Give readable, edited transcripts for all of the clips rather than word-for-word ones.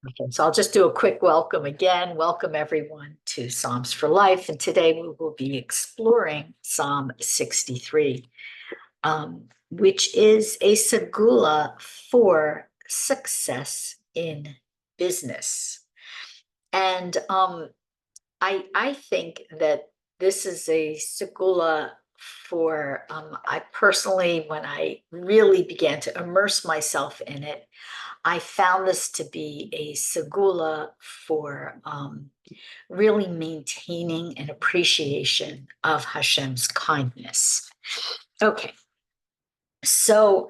Okay, so I'll just do a quick welcome again. Welcome everyone to Psalms for Life. And today we will be exploring Psalm 63, which is a segula for success in business. And I think that this is a segula for, I personally, when I really began to immerse myself in it, I found this to be a segula for really maintaining an appreciation of Hashem's kindness. Okay, so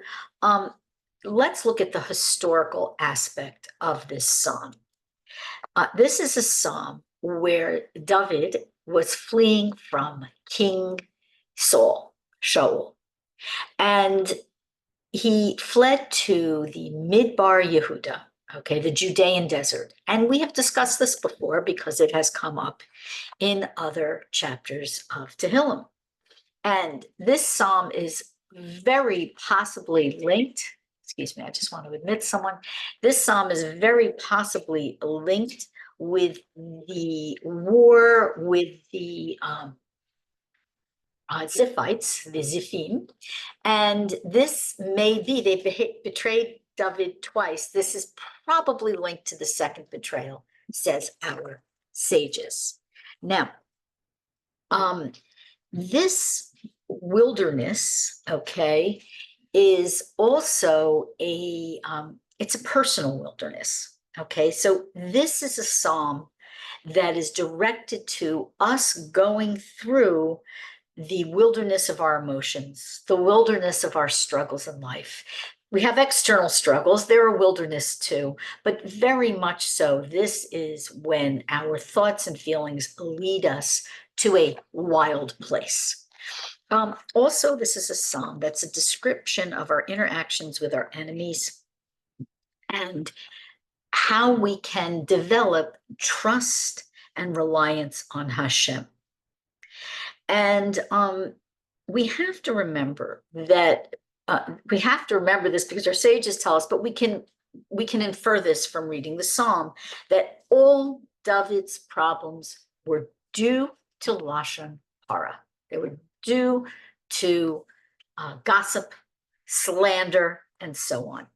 let's look at the historical aspect of this psalm. This is a psalm where David was fleeing from King Saul, Shaul, and he fled to the Midbar Yehuda, okay, the Judean Desert. And we have discussed this before because it has come up in other chapters of Tehillim. And this psalm is very possibly linked. Excuse me, I just want to admit someone. This psalm is very possibly linked with the war with the Ziphites, the Zifim, and this may be, they betrayed David twice. This is probably linked to the second betrayal, says our sages. Now, this wilderness, okay, is also it's a personal wilderness, okay? So this is a psalm that is directed to us going through the wilderness of our emotions, the wilderness of our struggles in life. We have external struggles, they're a wilderness too, but very much so, this is when our thoughts and feelings lead us to a wild place. Also, this is a psalm that's a description of our interactions with our enemies and how we can develop trust and reliance on Hashem. And we have to remember that this because our sages tell us, but we can infer this from reading the psalm, that all David's problems were due to lashon hara. They were due to gossip, slander, and so on.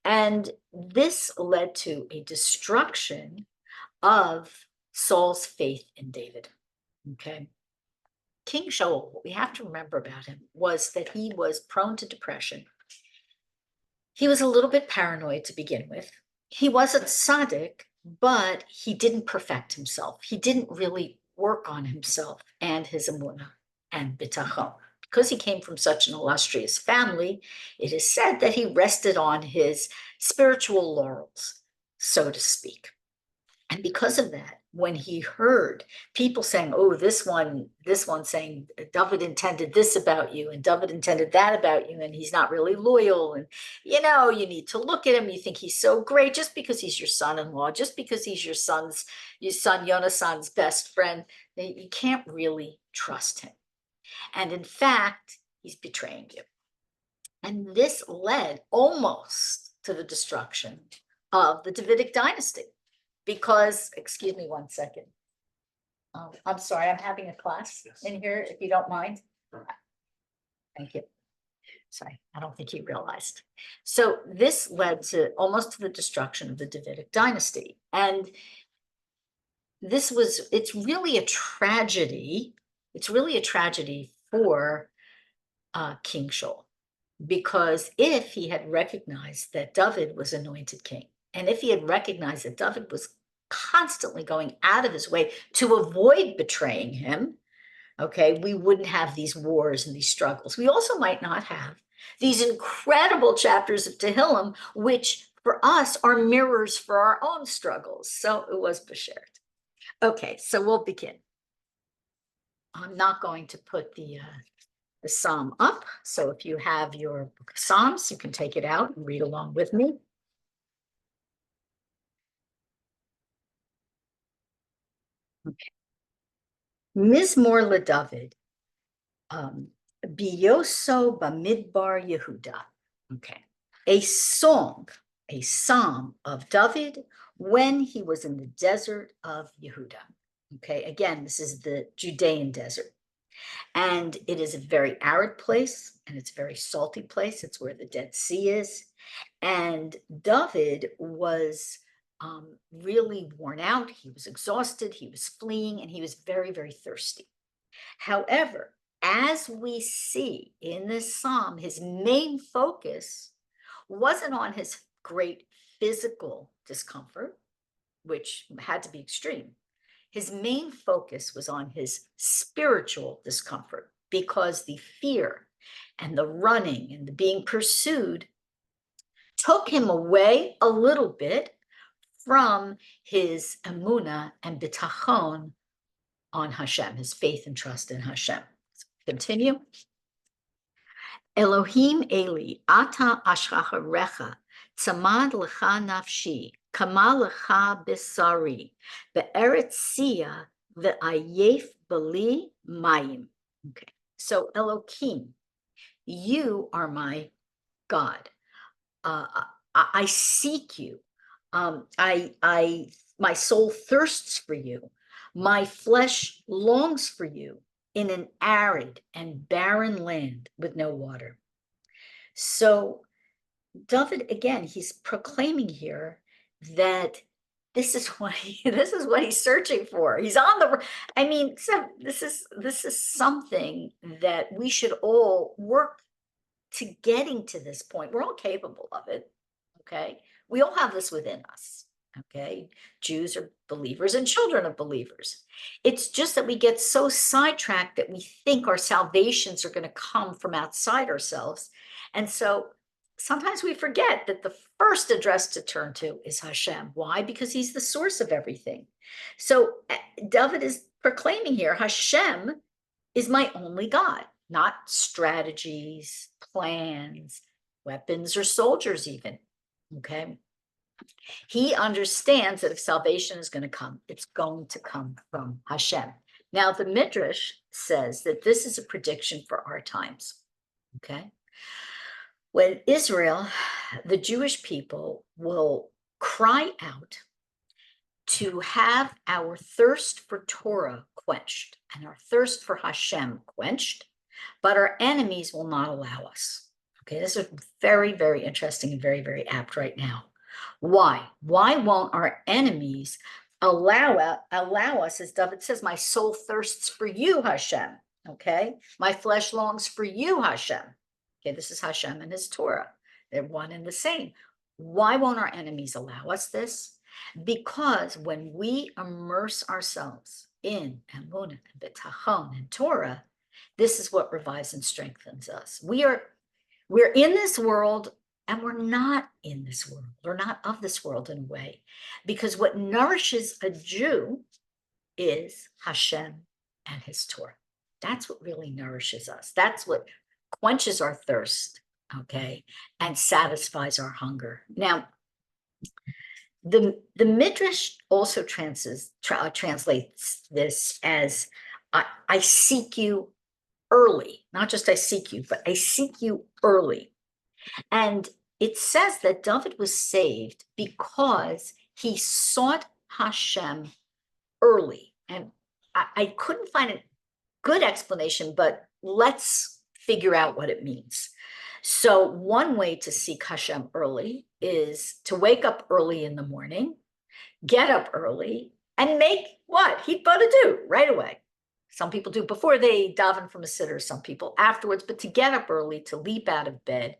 And this led to a destruction of Saul's faith in David. Okay. King Saul, what we have to remember about him was that he was prone to depression. He was a little bit paranoid to begin with. He was a tzaddik, but he didn't perfect himself. He didn't really work on himself and his Emunah and Bitachon. Because he came from such an illustrious family, it is said that he rested on his spiritual laurels, so to speak. And because of that, when he heard people saying, oh, this one saying, David intended this about you, and David intended that about you, and he's not really loyal, and you need to look at him, you think he's so great, just because he's your son-in-law, just because he's your son Yonasan's best friend, you can't really trust him. And in fact, he's betraying you. And this led almost to the destruction of the Davidic dynasty. Because, excuse me 1 second. I'm sorry, I'm having a class in here, if you don't mind. Thank you. Sorry, I don't think you realized. So this led to almost to the destruction of the Davidic dynasty. And it's really a tragedy. It's really a tragedy for King Saul. Because if he had recognized that David was anointed king, and if he had recognized that David was constantly going out of his way to avoid betraying him, okay, we wouldn't have these wars and these struggles. We also might not have these incredible chapters of Tehillim, which for us are mirrors for our own struggles. So it was b'sheret. Okay, so we'll begin. I'm not going to put the psalm up. So if you have your book of Psalms, you can take it out and read along with me. Okay. Mizmor LeDavid, Biyoso Bamidbar Yehuda. Okay. A song, a psalm of David when he was in the desert of Yehuda. Okay, again, this is the Judean Desert. And it is a very arid place, and it's a very salty place. It's where the Dead Sea is. And David was really worn out. He was exhausted. He was fleeing, and he was very, very thirsty. However, as we see in this psalm, his main focus wasn't on his great physical discomfort, which had to be extreme. His main focus was on his spiritual discomfort, because the fear and the running and the being pursued took him away a little bit from his Emunah and Bitachon on Hashem, his faith and trust in Hashem. Continue. Elohim Eli, ata ashchacharecha, tzamad lecha nafshi, kama lecha besari, be'eretz sia ve'ayef beli mayim. Okay, so Elohim, you are my God. I seek you. My soul thirsts for you. My flesh longs for you in an arid and barren land with no water. So David, again, he's proclaiming here that this is what he's searching for. He's on the, I mean, so this is something that we should all work to getting to this point. We're all capable of it. Okay, we all have this within us. Okay, Jews are believers and children of believers. It's just that we get so sidetracked that we think our salvations are going to come from outside ourselves. And so sometimes we forget that the first address to turn to is Hashem. Why? Because he's the source of everything. So David is proclaiming here, Hashem is my only God, not strategies, plans, weapons, or soldiers even. Okay. He understands that if salvation is going to come, it's going to come from Hashem. Now, the Midrash says that this is a prediction for our times. Okay. When Israel, the Jewish people, will cry out to have our thirst for Torah quenched and our thirst for Hashem quenched, but our enemies will not allow us. Okay, this is very, very interesting and very, very apt right now. Why? Why won't our enemies allow us, as David says, my soul thirsts for you, Hashem. Okay, my flesh longs for you, Hashem. Okay, this is Hashem and his Torah. They're one and the same. Why won't our enemies allow us this? Because when we immerse ourselves in Emunah and Bitachon and Torah, this is what revives and strengthens us. We're in this world, and we're not in this world. We're not of this world in a way, because what nourishes a Jew is Hashem and his Torah. That's what really nourishes us. That's what quenches our thirst, okay, and satisfies our hunger. Now, the Midrash also translates this as I seek you early, not just I seek you, but I seek you early. And it says that David was saved because he sought Hashem early. And I couldn't find a good explanation, but let's figure out what it means. So one way to seek Hashem early is to wake up early in the morning, get up early, and make what? Hitbodedut right away. Some people do before they daven from a sitter, some people afterwards, but to get up early, to leap out of bed,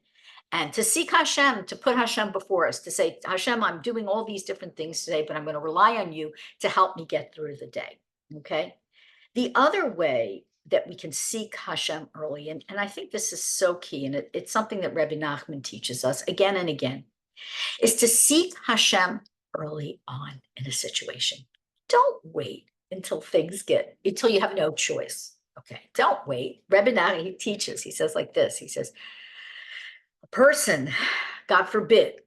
and to seek Hashem, to put Hashem before us, to say, Hashem, I'm doing all these different things today, but I'm going to rely on you to help me get through the day, okay? The other way that we can seek Hashem early, and I think this is so key, and it's something that Rebbe Nachman teaches us again and again, is to seek Hashem early on in a situation. Don't wait until you have no choice. Okay, don't wait. Rebbe Nachman, he teaches, he says like this, he says, a person, God forbid,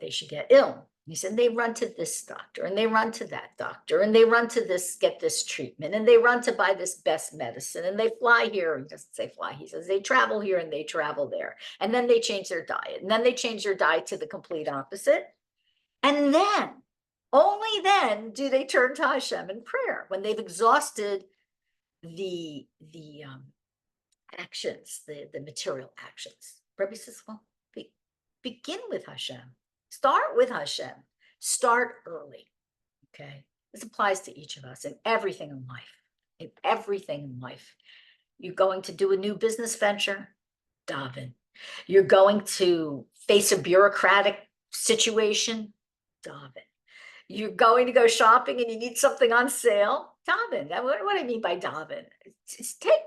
they should get ill. He said, they run to this doctor and they run to that doctor and they run to this, get this treatment, and they run to buy this best medicine, and they fly here. He doesn't say fly. He says they travel here and they travel there. And then they change their diet, and then they change their diet to the complete opposite. And then Only then do they turn to Hashem in prayer, when they've exhausted the actions, the material actions. Rebbe says, well, begin with Hashem. Start with Hashem. Start early. Okay. This applies to each of us in everything in life. In everything in life. You're going to do a new business venture? Daven. You're going to face a bureaucratic situation? Daven. You're going to go shopping and you need something on sale? Daven. What I mean by daven? It's take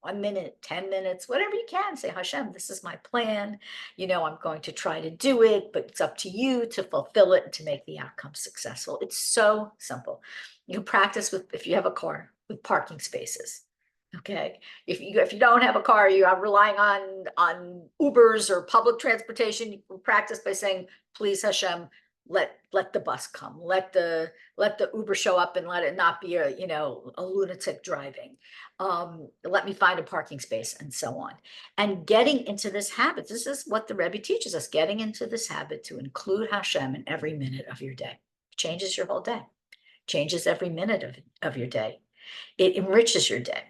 1 minute, 10 minutes, whatever you can. Say, Hashem, this is my plan. I'm going to try to do it, but it's up to you to fulfill it and to make the outcome successful. It's so simple. You practice with, if you have a car, with parking spaces. Okay. If you don't have a car, you are relying on Ubers or public transportation, you can practice by saying, please, Hashem, let the bus come, let the Uber show up, and let it not be a lunatic driving. Let me find a parking space, and so on. And getting into this habit, this is what the Rebbe teaches us, getting into this habit to include Hashem in every minute of your day. Changes your whole day, changes every minute of your day. It enriches your day.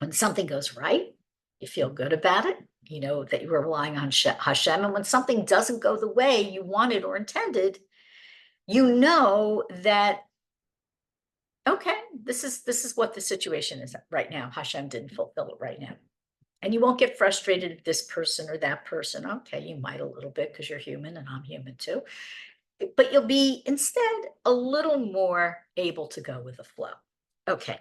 When something goes right, you feel good about it. You know that you were relying on Hashem. And when something doesn't go the way you wanted or intended, you know that, okay, this is what the situation is right now. Hashem didn't fulfill it right now. And you won't get frustrated at this person or that person. Okay, you might a little bit because you're human and I'm human too. But you'll be instead a little more able to go with the flow. Okay.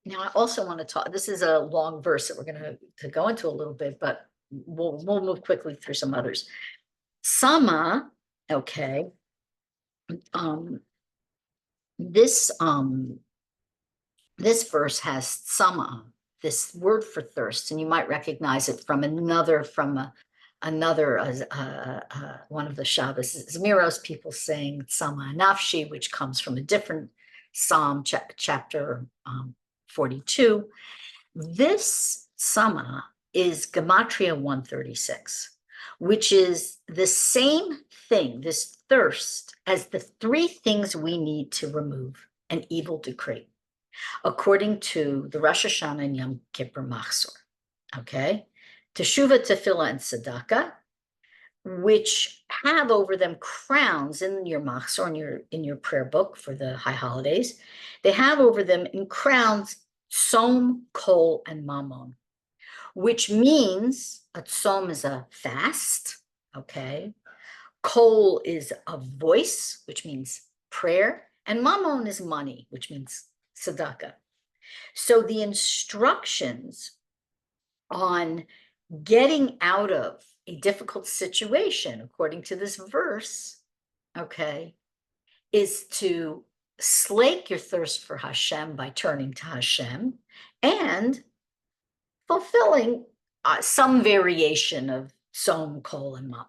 Now, I also want to talk, this is a long verse that we're going to go into a little bit, but we'll move quickly through some others. Sama, okay. This verse has sama, this word for thirst, and you might recognize it from another one of the Shabbos, Zmiros, people saying sama nafshi, which comes from a different Psalm, chapter 42. This sama is Gematria 136, which is the same thing, this thirst, as the three things we need to remove an evil decree, according to the Rosh Hashanah and Yom Kippur Machzor. Okay? Teshuvah, Tefillah, and Tzedakah, which have over them crowns in your machzor, in your prayer book for the high holidays. They have over them in crowns tzom, kol, and mammon, which means a tzom is a fast, okay? Kol is a voice, which means prayer, and mammon is money, which means tzedakah. So the instructions on getting out of a difficult situation, according to this verse, okay, is to slake your thirst for Hashem by turning to Hashem and fulfilling some variation of tzom, kol, and mammon.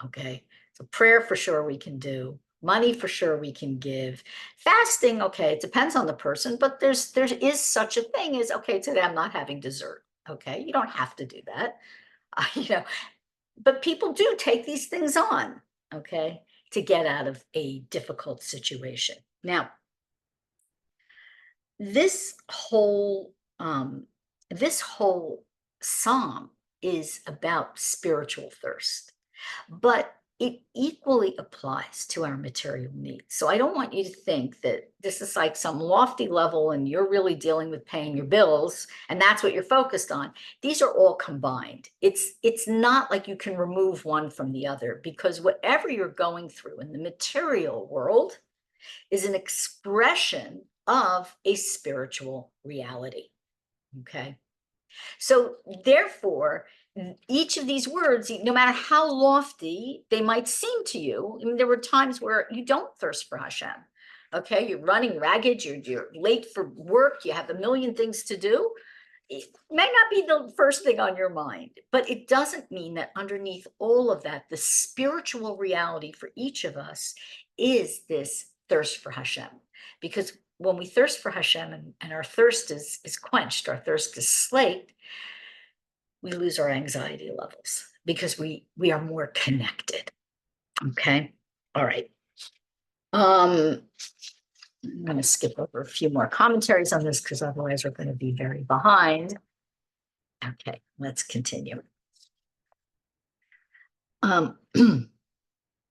Okay, so prayer for sure we can do, money for sure we can give, fasting, okay, it depends on the person, but there is such a thing as, okay, today I'm not having dessert. Okay, you don't have to do that, but people do take these things on, okay, to get out of a difficult situation. Now, this whole psalm is about spiritual thirst, but it equally applies to our material needs. So I don't want you to think that this is like some lofty level and you're really dealing with paying your bills and that's what you're focused on. These are all combined. It's not like you can remove one from the other, because whatever you're going through in the material world is an expression of a spiritual reality. Okay. So therefore, each of these words, no matter how lofty they might seem to you, I mean, there were times where you don't thirst for Hashem. Okay, you're running ragged, you're late for work, you have a million things to do. It may not be the first thing on your mind, but it doesn't mean that underneath all of that, the spiritual reality for each of us is this thirst for Hashem. Because when we thirst for Hashem and our thirst is quenched, our thirst is slaked, we lose our anxiety levels because we are more connected. Okay. All right. I'm going to skip over a few more commentaries on this because otherwise we're going to be very behind. Okay, let's continue.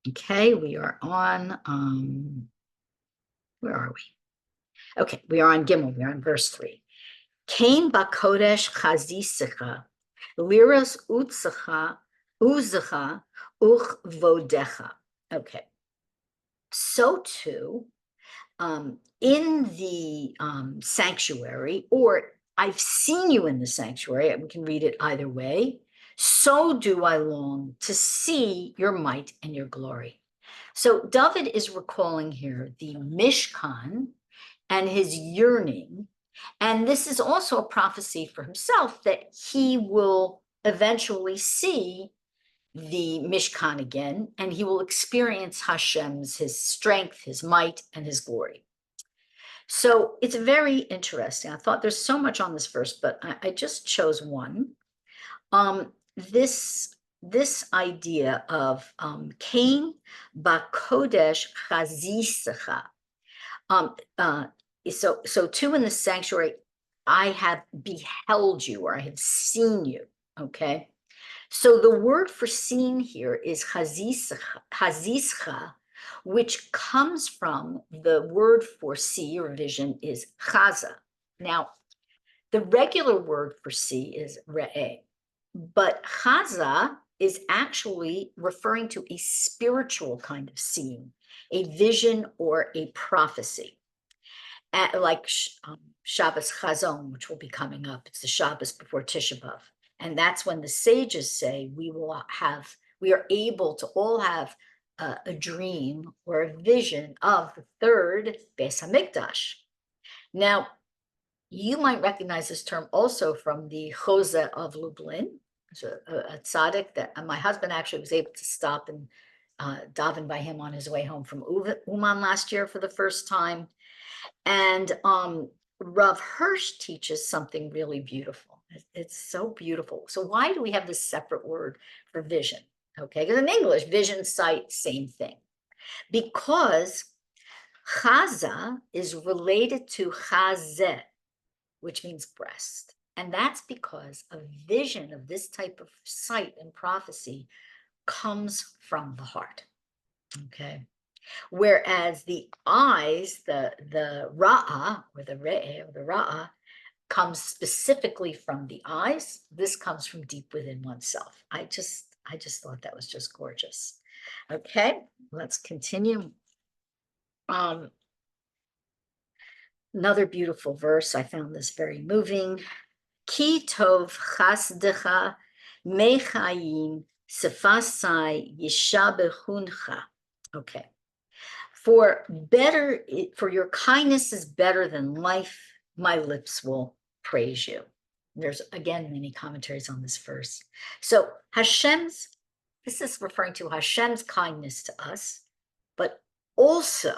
Okay, we are on, where are we? Okay, we are on Gimel, we are on verse 3. Kain bakodesh chazisecha, liras utzecha, uzecha, vodecha. Okay, so too, in the sanctuary, or I've seen you in the sanctuary, we can read it either way, so do I long to see your might and your glory. So David is recalling here the Mishkan and his yearning. And this is also a prophecy for himself that he will eventually see the Mishkan again, and he will experience his strength, his might, and his glory. So it's very interesting. I thought there's so much on this verse, but I just chose one. This idea of Kain bakodesh chazisecha. So too in the sanctuary, I have beheld you, or I have seen you. Okay. So the word for seen here is chazischa, which comes from the word for see or vision is chaza. Now, the regular word for see is re'eh, but chaza is actually referring to a spiritual kind of seeing, a vision or a prophecy. Like Shabbos Chazon, which will be coming up. It's the Shabbos before Tisha B'Av. And that's when the sages say we are able to all have a dream or a vision of the third Beis Hamikdash. Now, you might recognize this term also from the Chozeh of Lublin. It's a tzaddik that my husband actually was able to stop and daven by him on his way home from Uman last year for the first time. And Rav Hirsch teaches something really beautiful. It's so beautiful. So why do we have this separate word for vision? Okay, because in English, vision, sight, same thing. Because chaza is related to chazeh, which means breast. And that's because a vision of this type of sight and prophecy comes from the heart. Okay. Whereas the eyes, the ra'ah, or the re'eh, or the ra'ah, comes specifically from the eyes. This comes from deep within oneself. I just thought that was just gorgeous. Okay, let's continue. Another beautiful verse. I found this very moving. Ki tov chasdecha mechayim sefasai yishabehuncha. Okay. For your kindness is better than life, my lips will praise you. There's again many commentaries on this verse. So this is referring to Hashem's kindness to us, but also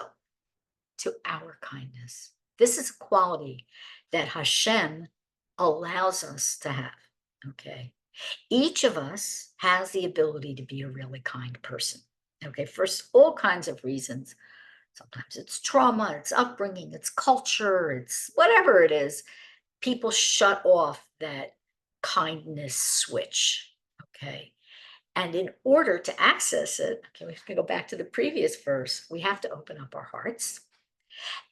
to our kindness. This is a quality that Hashem allows us to have, okay? Each of us has the ability to be a really kind person, okay? For all kinds of reasons. Sometimes it's trauma, it's upbringing, it's culture, it's whatever it is. People shut off that kindness switch, okay? And in order to access it, okay, we have to go back to the previous verse, we have to open up our hearts.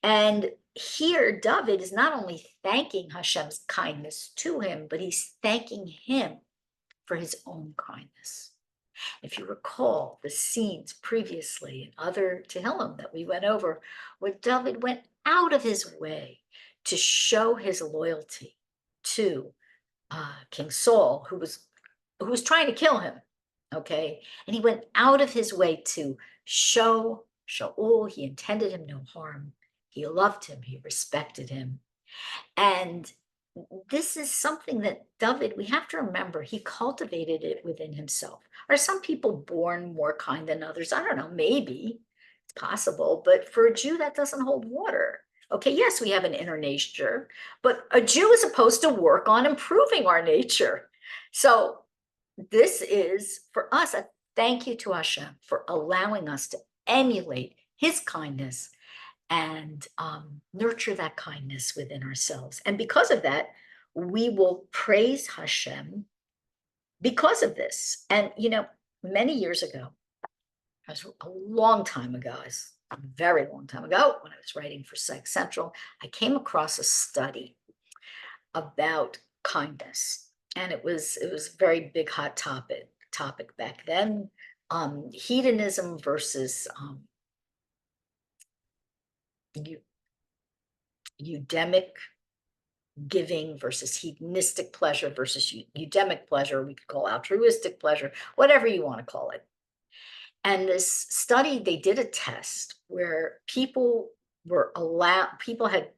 And here, David is not only thanking Hashem's kindness to him, but he's thanking him for his own kindness. If you recall the scenes previously in other Tehillim that we went over, where David went out of his way to show his loyalty to King Saul, who was trying to kill him, okay? And he went out of his way to show Shaul he intended him no harm. He loved him, he respected him. And this is something that David, we have to remember, he cultivated it within himself. Are some people born more kind than others? I don't know, maybe it's possible, but for a Jew, that doesn't hold water. Okay, yes, we have an inner nature, but a Jew is supposed to work on improving our nature. So this is, for us, a thank you to Hashem for allowing us to emulate his kindness and nurture that kindness within ourselves. And because of that, we will praise Hashem because of this. And, many years ago, it was a long time ago, a very long time ago, when I was writing for Psych Central, I came across a study about kindness. And it was a very big, hot topic back then. Hedonism versus eudemic giving versus hedonistic pleasure versus eudemic pleasure. We could call altruistic pleasure, whatever you want to call it. And this study, they did a test where people had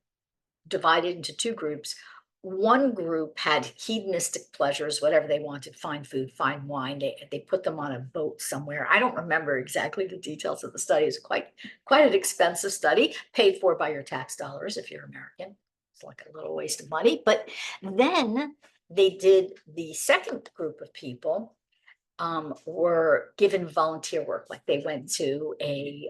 divided into two groups. One group had hedonistic pleasures, whatever they wanted, fine food, fine wine. They put them on a boat somewhere. I don't remember exactly the details of the study. It's quite an expensive study, paid for by your tax dollars if you're American. It's like a little waste of money. But then they did the second group of people were given volunteer work. Like they went to a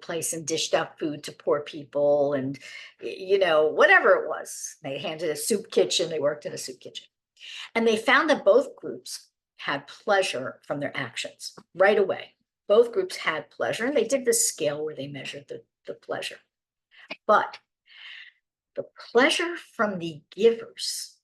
place and dished out food to poor people and, whatever it was. They handed a soup kitchen. They worked in a soup kitchen. And they found that both groups had pleasure from their actions right away. Both groups had pleasure. And they did this scale where they measured the pleasure. But the pleasure from the givers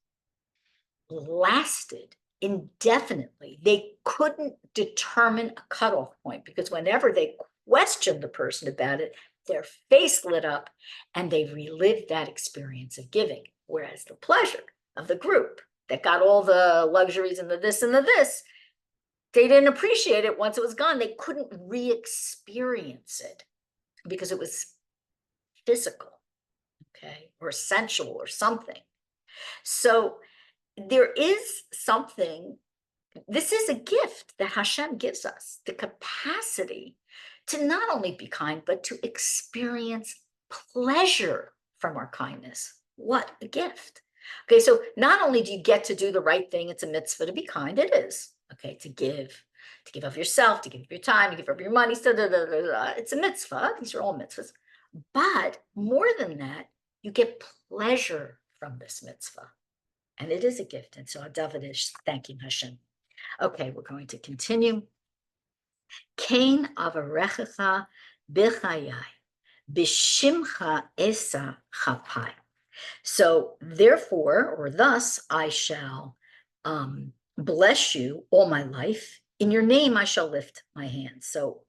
lasted indefinitely. They couldn't determine a cutoff point because whenever they questioned the person about it, their face lit up and they relived that experience of giving. Whereas the pleasure of the group that got all the luxuries and the this and the this, they didn't appreciate it once it was gone. They couldn't re-experience it because it was physical, okay, or sensual or something. So there is something, this is a gift that Hashem gives us, the capacity to not only be kind, but to experience pleasure from our kindness. What a gift. Okay, so not only do you get to do the right thing, it's a mitzvah to be kind, it is, okay, to give of yourself, to give of your time, to give of your money, it's a mitzvah, these are all mitzvahs. But more than that, you get pleasure from this mitzvah. And it is a gift. And so David is thanking Hashem. Okay, we're going to continue. Kain avarechecha b'chayai, b'shimcha esa chapai. So therefore, or thus, I shall bless you all my life. In your name, I shall lift my hands. So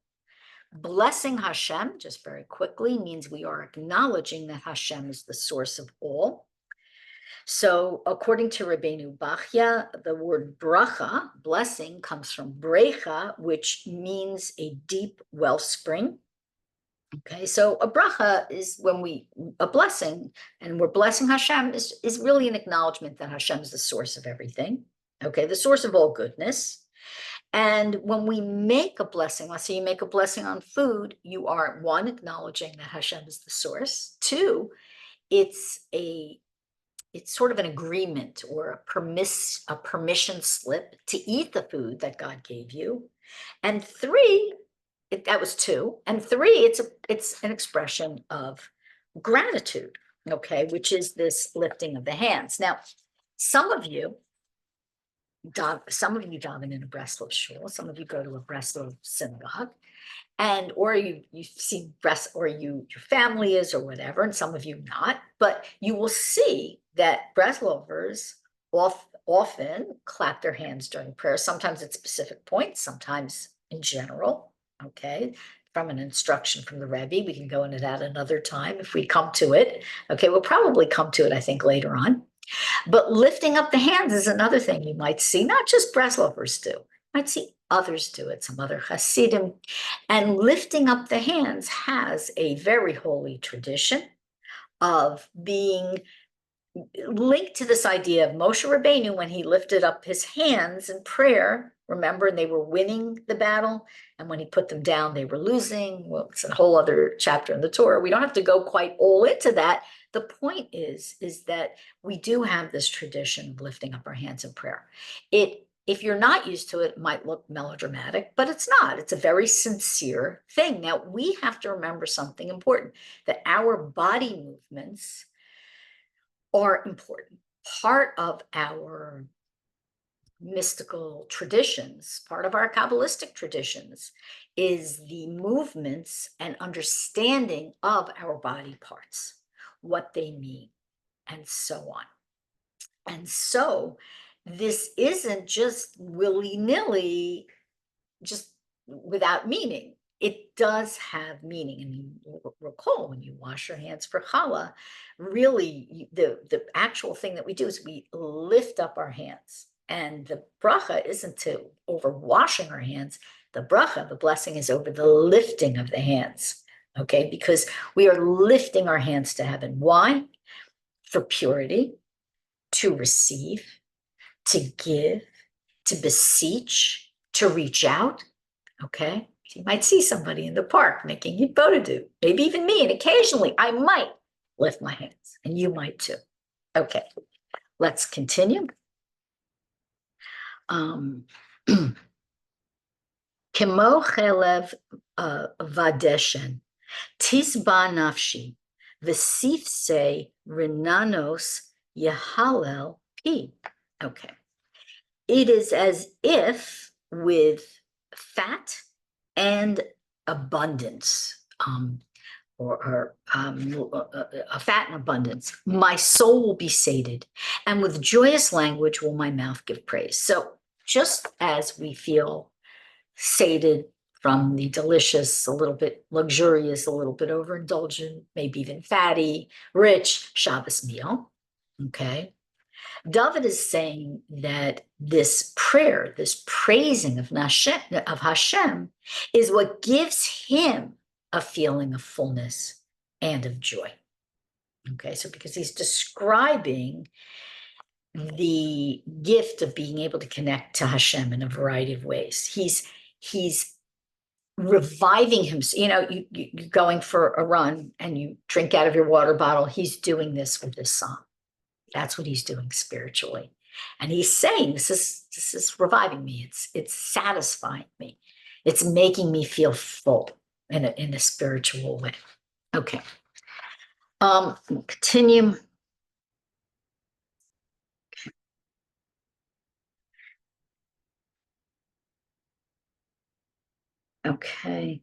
blessing Hashem, just very quickly, means we are acknowledging that Hashem is the source of all. So according to Rebbe Nachman, the word bracha, blessing, comes from brecha, which means a deep wellspring. Okay, so a bracha is a blessing, and we're blessing Hashem is really an acknowledgement that Hashem is the source of everything. Okay, the source of all goodness. And when we make a blessing, let's say you make a blessing on food, you are, one, acknowledging that Hashem is the source. Two, it's sort of an agreement or a permission slip to eat the food that God gave you. And three, that was two. And three, it's an expression of gratitude, okay, which is this lifting of the hands. Now, some of you daven in a Breslov shul, some of you go to a Breslov synagogue, and or you see your family is or whatever, and some of you not, but you will see that Breslovers often clap their hands during prayer. Sometimes at specific points, sometimes in general, okay, from an instruction from the Rebbe. We can go into that another time if we come to it. Okay, we'll probably come to it, I think, later on. But lifting up the hands is another thing you might see, not just Breslovers do. You might see others do it, some other Hasidim. And lifting up the hands has a very holy tradition of being linked to this idea of Moshe Rabbeinu when he lifted up his hands in prayer. Remember, and they were winning the battle. And when he put them down, they were losing. Well, it's a whole other chapter in the Torah. We don't have to go quite all into that. The point is that we do have this tradition of lifting up our hands in prayer. It If you're not used to it, it might look melodramatic, but it's not. It's a very sincere thing. Now, we have to remember something important, that our body movements are important. Part of our mystical traditions, part of our Kabbalistic traditions, is the movements and understanding of our body parts, what they mean, and so on. And so this isn't just willy-nilly, just without meaning. It does have meaning. And you recall, when you wash your hands for challah, really the actual thing that we do is we lift up our hands. And the bracha isn't to over washing our hands. The bracha, the blessing, is over the lifting of the hands. Okay, because we are lifting our hands to heaven. Why? For purity, to receive, to give, to beseech, to reach out. Okay, you might see somebody in the park making Hitbodedut, maybe even me, and occasionally I might lift my hands, and you might too. Okay, let's continue. Kemo chelev vadeshen, tisba nafshi, v'sifse renanos yehalel pi. Okay, it is as if with fat and abundance, or a fat and abundance, my soul will be sated, and with joyous language will my mouth give praise. So just as we feel sated from the delicious, a little bit luxurious, a little bit overindulgent, maybe even fatty, rich Shabbos meal, okay? David is saying that this prayer, this praising of Hashem, is what gives him a feeling of fullness and of joy. Okay, so because he's describing the gift of being able to connect to Hashem in a variety of ways. He's reviving him. You're going for a run and you drink out of your water bottle. He's doing this with this song. That's what he's doing spiritually. And he's saying, this is reviving me. It's satisfying me. It's making me feel full in a spiritual way. Okay. Continue. Okay.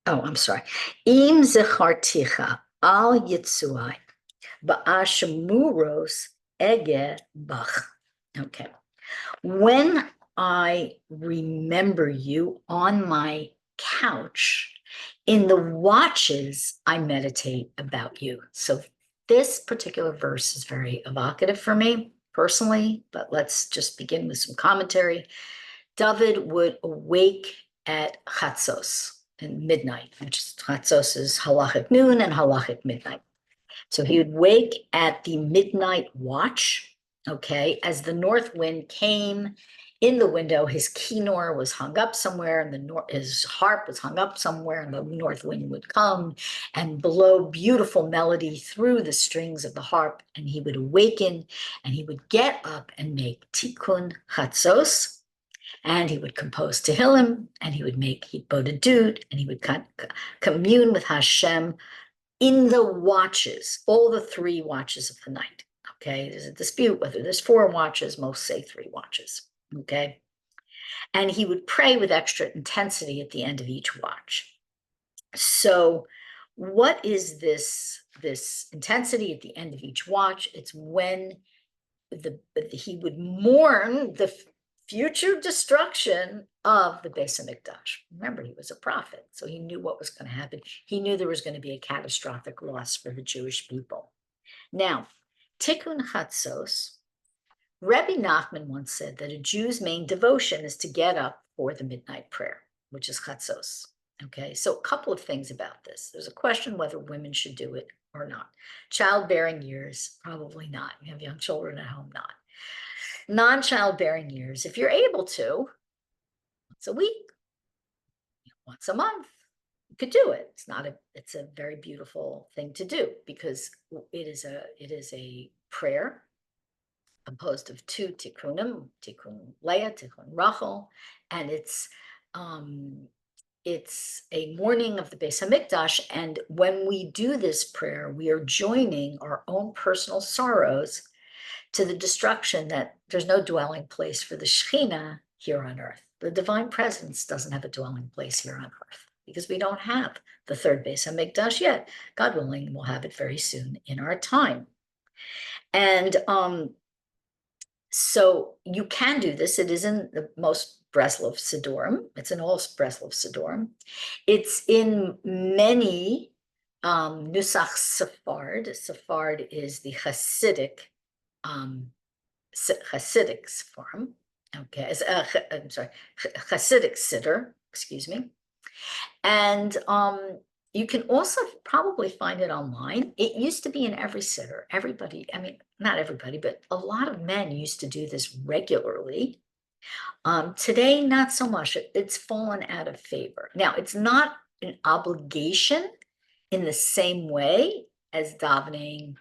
Oh, I'm sorry. Im zecharticha al yitzuai ba'ashemuros ege bach. Okay. When I remember you on my couch, in the watches, I meditate about you. So this particular verse is very evocative for me personally, but let's just begin with some commentary. David would awake at chatzos, in midnight, which is chatzos is halachic noon and halachic midnight. So he would wake at the midnight watch, okay, as the north wind came in the window. His kinnor was hung up somewhere, and his harp was hung up somewhere, and the north wind would come and blow beautiful melody through the strings of the harp, and he would awaken, and he would get up and make tikkun chatzos, and he would compose Tehillim, and he would make Hitbodedut, and he would commune with Hashem in the watches, all the 3 watches of the night. Okay, there's a dispute whether there's 4 watches. Most say 3 watches. Okay, and he would pray with extra intensity at the end of each watch. So, what is this intensity at the end of each watch? It's when he would mourn the future destruction of the Beis Hamikdash. Remember, he was a prophet, so he knew what was going to happen. He knew there was going to be a catastrophic loss for the Jewish people. Now, Tikkun Chatzos, Rebbe Nachman once said that a Jew's main devotion is to get up for the midnight prayer, which is Chatzos. Okay, so a couple of things about this. There's a question whether women should do it or not. Childbearing years, probably not. You have young children at home, not. Non-childbearing years, if you're able to, once a week, once a month, you could do it. It's a very beautiful thing to do, because it is a prayer composed of two tikkunim, tikkun Leah, tikkun Rachel, and it's a mourning of the Beis Hamikdash. And when we do this prayer, we are joining our own personal sorrows to the destruction that there's no dwelling place for the Shekhinah here on earth. The divine presence doesn't have a dwelling place here on earth because we don't have the third Beis Hamikdash yet. God willing, we'll have it very soon in our time. And so you can do this. It is in the most Breslov Sidurim. It's in all Breslov Sidurim. It's in many Nusach Sephard. Sephard is the Hasidic form. Okay, I'm sorry, Hasidic Siddur, excuse me. And you can also probably find it online. It used to be in every siddur. Everybody, I mean, not everybody, but a lot of men used to do this regularly. Today, not so much. It's fallen out of favor. Now, it's not an obligation in the same way as davening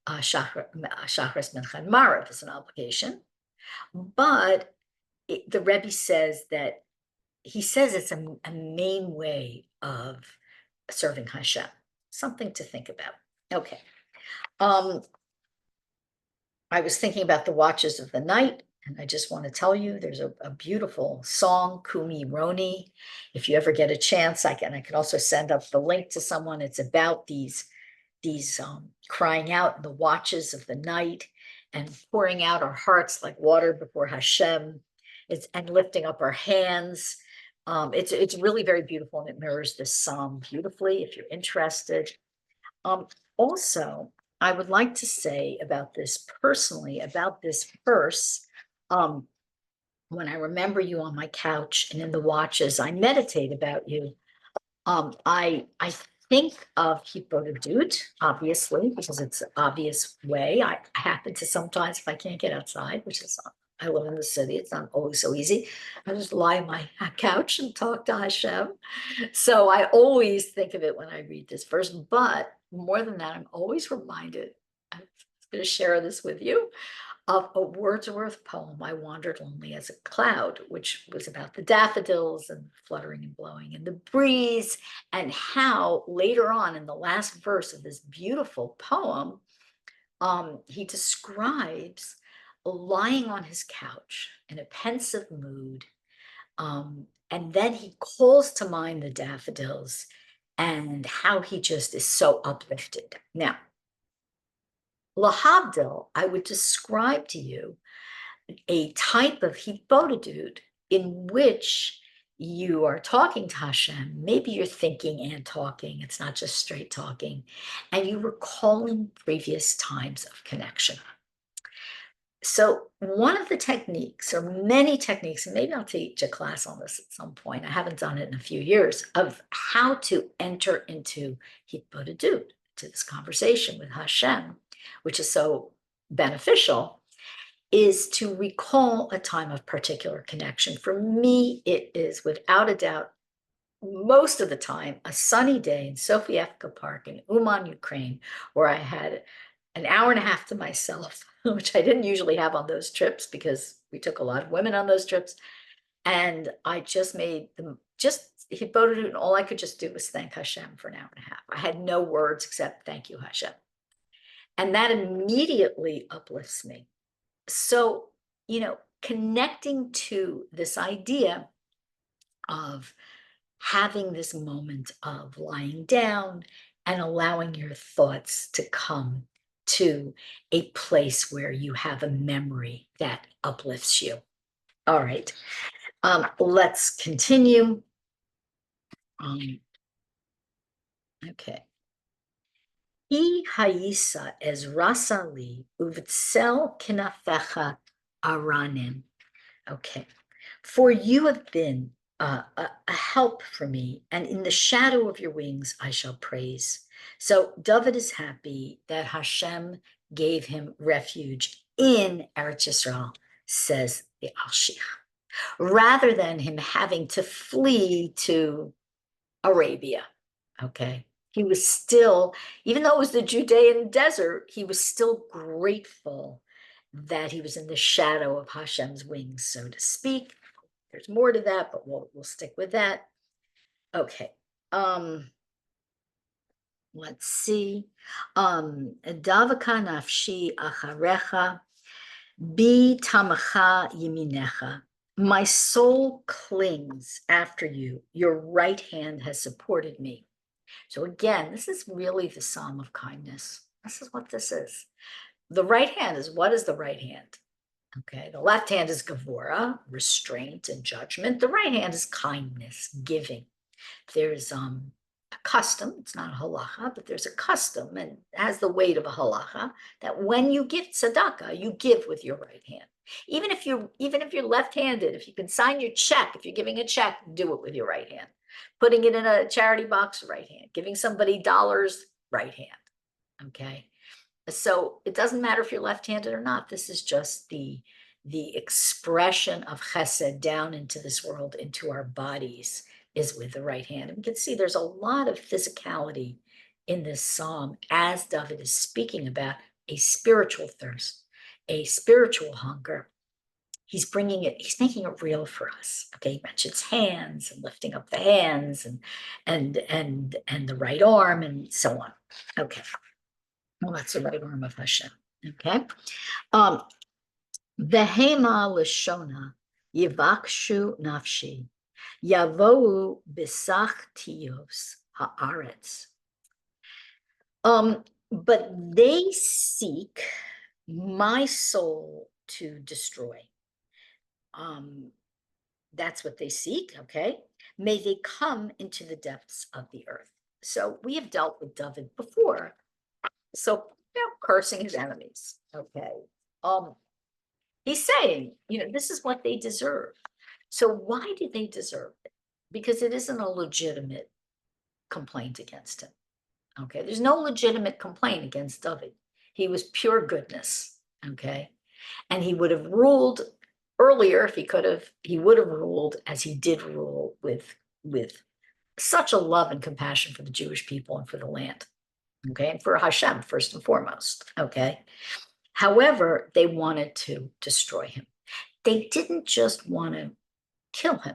Shachris Mincha and Marav is an obligation. But the Rebbe says that he says it's a main way of serving Hashem. Something to think about. Okay. I was thinking about the watches of the night, and I just want to tell you there's a beautiful song, Kumi Roni. If you ever get a chance, I can also send up the link to someone. It's about these crying out in the watches of the night and pouring out our hearts like water before Hashem. And lifting up our hands. It's really very beautiful, and it mirrors this psalm beautifully if you're interested. Also, I would like to say about this personally, about this verse, when I remember you on my couch and in the watches, I meditate about you. I think of Hitbodedut, obviously, because it's an obvious way. I happen to sometimes, if I can't get outside, which is I live in the city, it's not always so easy. I just lie on my couch and talk to Hashem. So I always think of it when I read this verse, but more than that, I'm always reminded, I'm going to share this with you, of a Wordsworth poem, I Wandered Lonely as a Cloud, which was about the daffodils and fluttering and blowing in the breeze, and how later on in the last verse of this beautiful poem, he describes lying on his couch in a pensive mood, and then he calls to mind the daffodils and how he just is so uplifted. Now, lahavdil, I would describe to you a type of Hitbodedut in which you are talking to Hashem. Maybe you're thinking and talking. It's not just straight talking. And you recalling previous times of connection. So one of the techniques, or many techniques, and maybe I'll teach a class on this at some point, I haven't done it in a few years, of how to enter into Hitbodedut, to this conversation with Hashem, which is so beneficial, is to recall a time of particular connection. For me, it is without a doubt, most of the time, a sunny day in Sofievka Park in Uman, Ukraine, where I had an hour and a half to myself, which I didn't usually have on those trips because we took a lot of women on those trips. And I just made them Hitbodedut, and all I could just do was thank Hashem for an hour and a half. I had no words except thank you, Hashem. And that immediately uplifts me. So, connecting to this idea of having this moment of lying down and allowing your thoughts to come to a place where you have a memory that uplifts you. All right, let's continue. Okay. Hi hayisa es rasali uvitzel kinafecha aranim. Okay. For you have been a help for me, and in the shadow of your wings I shall praise. So David is happy that Hashem gave him refuge in Eretz Yisrael, says the Alshich, rather than him having to flee to Arabia. Okay. He was still, even though it was the Judean Desert, he was still grateful that he was in the shadow of Hashem's wings, so to speak. There's more to that, but we'll stick with that. Okay. Let's see. Davaka nafshi acharecha bi tamacha yiminecha. My soul clings after you. Your right hand has supported me. So again, this is really the psalm of kindness. This is what this is. The right hand is, what is the right hand? Okay, the left hand is gevura, restraint and judgment. The right hand is kindness, giving. There's a custom, it's not a halacha, but there's a custom and has the weight of a halacha that when you give tzedakah, you give with your right hand. Even if you're left-handed, if you can sign your check, if you're giving a check, do it with your right hand. Putting it in a charity box, right hand. Giving somebody dollars, right hand. Okay. So it doesn't matter if you're left-handed or not. This is just the expression of chesed down into this world, into our bodies, is with the right hand. And we can see there's a lot of physicality in this psalm as David is speaking about a spiritual thirst, a spiritual hunger. He's bringing it, he's making it real for us. Okay, he mentions hands and lifting up the hands and the right arm and so on. Okay. Well, that's the right arm of Hashem. Okay. Vehema lashona yivakshu nafshi yavou bisach tios haaretz. But they seek my soul to destroy. That's what they seek. Okay. May they come into the depths of the earth. So we have dealt with David before. So, cursing his enemies. Okay. He's saying, this is what they deserve. So why do they deserve it? Because it isn't a legitimate complaint against him. Okay. There's no legitimate complaint against David. He was pure goodness. Okay. And he would have ruled earlier if he could have, he would have ruled as he did rule with such a love and compassion for the Jewish people and for the land. Okay, and for Hashem, first and foremost. Okay. However, they wanted to destroy him. They didn't just want to kill him.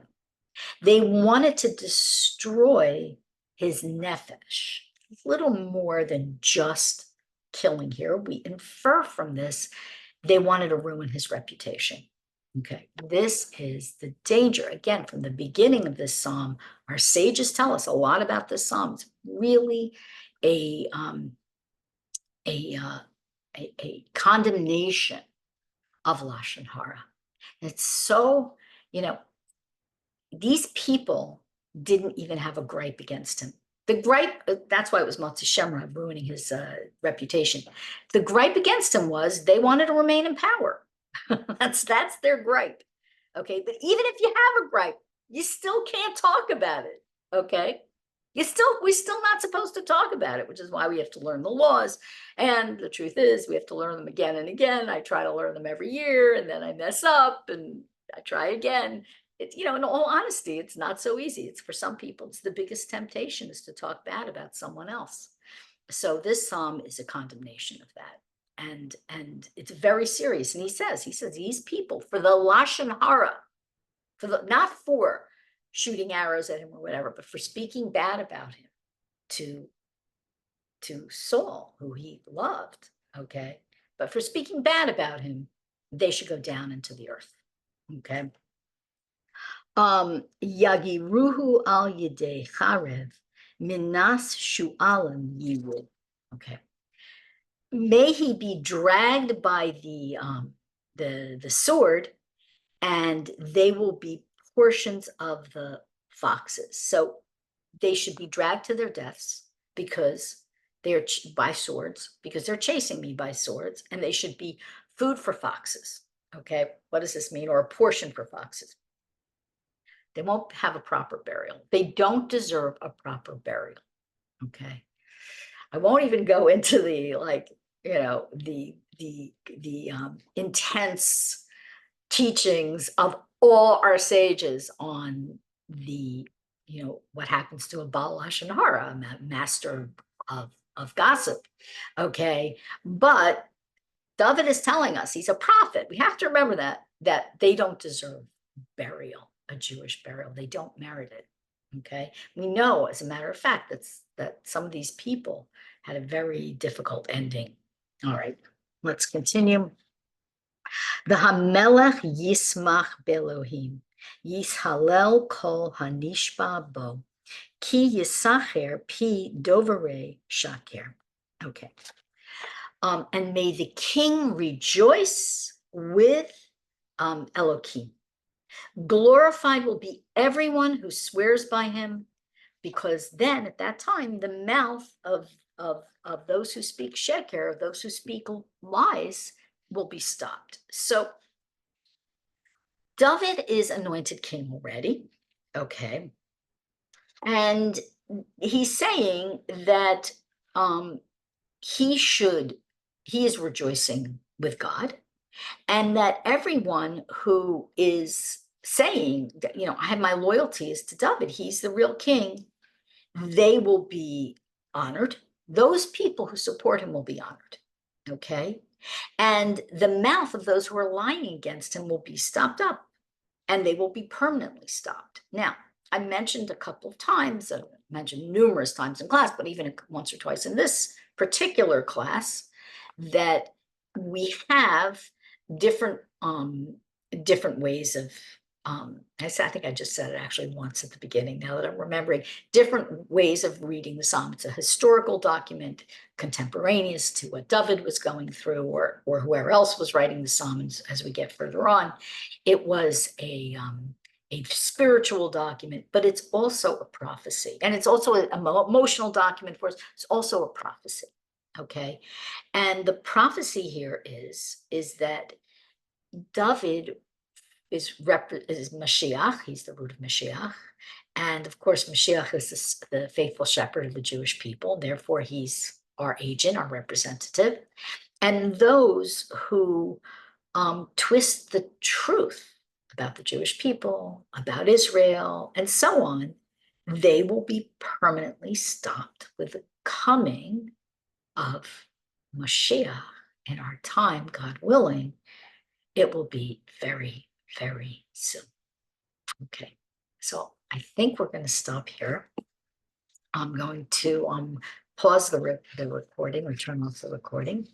They wanted to destroy his nefesh. It's a little more than just killing here. We infer from this, they wanted to ruin his reputation. Okay, this is the danger. Again, from the beginning of this psalm, our sages tell us a lot about this psalm. It's really a condemnation of Lashon Hara. It's so, these people didn't even have a gripe against him. The gripe, that's why it was Motzi Shemra ruining his reputation. The gripe against him was they wanted to remain in power. That's their gripe. Okay, but even if you have a gripe, you still can't talk about it. Okay, we're still not supposed to talk about it, which is why we have to learn the laws. And the truth is, we have to learn them again and again. I try to learn them every year, and then I mess up, and I try again. In all honesty, it's not so easy. It's for some people, it's the biggest temptation is to talk bad about someone else. So this psalm is a condemnation of that. And it's very serious. And he says these people, for the Lashon Hara, not for shooting arrows at him or whatever, but for speaking bad about him to Saul, who he loved, okay? But for speaking bad about him, they should go down into the earth, okay? Yagiruhu al yedei charev minas shu'alim yivud, okay? May he be dragged by the sword, and they will be portions of the foxes. So they should be dragged to their deaths because they're by swords, because they're chasing me by swords, and they should be food for foxes. Okay, what does this mean? Or a portion for foxes. They won't have a proper burial. They don't deserve a proper burial. Okay, I won't even go into the intense teachings of all our sages on what happens to a Baal Lashon Hara, a master of gossip. Okay, but David is telling us he's a prophet. We have to remember that they don't deserve burial, a Jewish burial. They don't merit it. Okay. We know, as a matter of fact, that some of these people had a very difficult ending. All right, let's continue. The Hamelech Yismach Belohim, Yishalel Kol Hanishba Bo, Ki Yisacher Pi Dovere Shaker. Okay. And may the king rejoice with Elohim. Glorified will be everyone who swears by him, because then at that time, the mouth of those who speak sheker, of those who speak lies, will be stopped. So David is anointed king already, okay? And he's saying that he is rejoicing with God, and that everyone who is saying that, I have my loyalties to David, he's the real king, they will be honored. Those people who support him will be honored, okay? And the mouth of those who are lying against him will be stopped up, and they will be permanently stopped. Now, I mentioned a couple of times, I mentioned numerous times in class, but even once or twice in this particular class, that we have different ways of, I think I just said it actually once at the beginning, now that I'm remembering, different ways of reading the psalm. It's a historical document contemporaneous to what David was going through, or whoever else was writing the psalm. As we get further on, it was a spiritual document, but it's also a prophecy, and it's also an emotional document for us. It's also a prophecy, okay? And the prophecy here is that David is Mashiach. He's the root of Mashiach, and of course Mashiach is the faithful shepherd of the Jewish people. Therefore, he's our agent, our representative. And those who twist the truth about the Jewish people, about Israel, and so on, they will be permanently stopped with the coming of Mashiach in our time, God willing. It will be very, very soon. Okay, so I think we're going to stop here. I'm going to pause the recording or turn off the recording.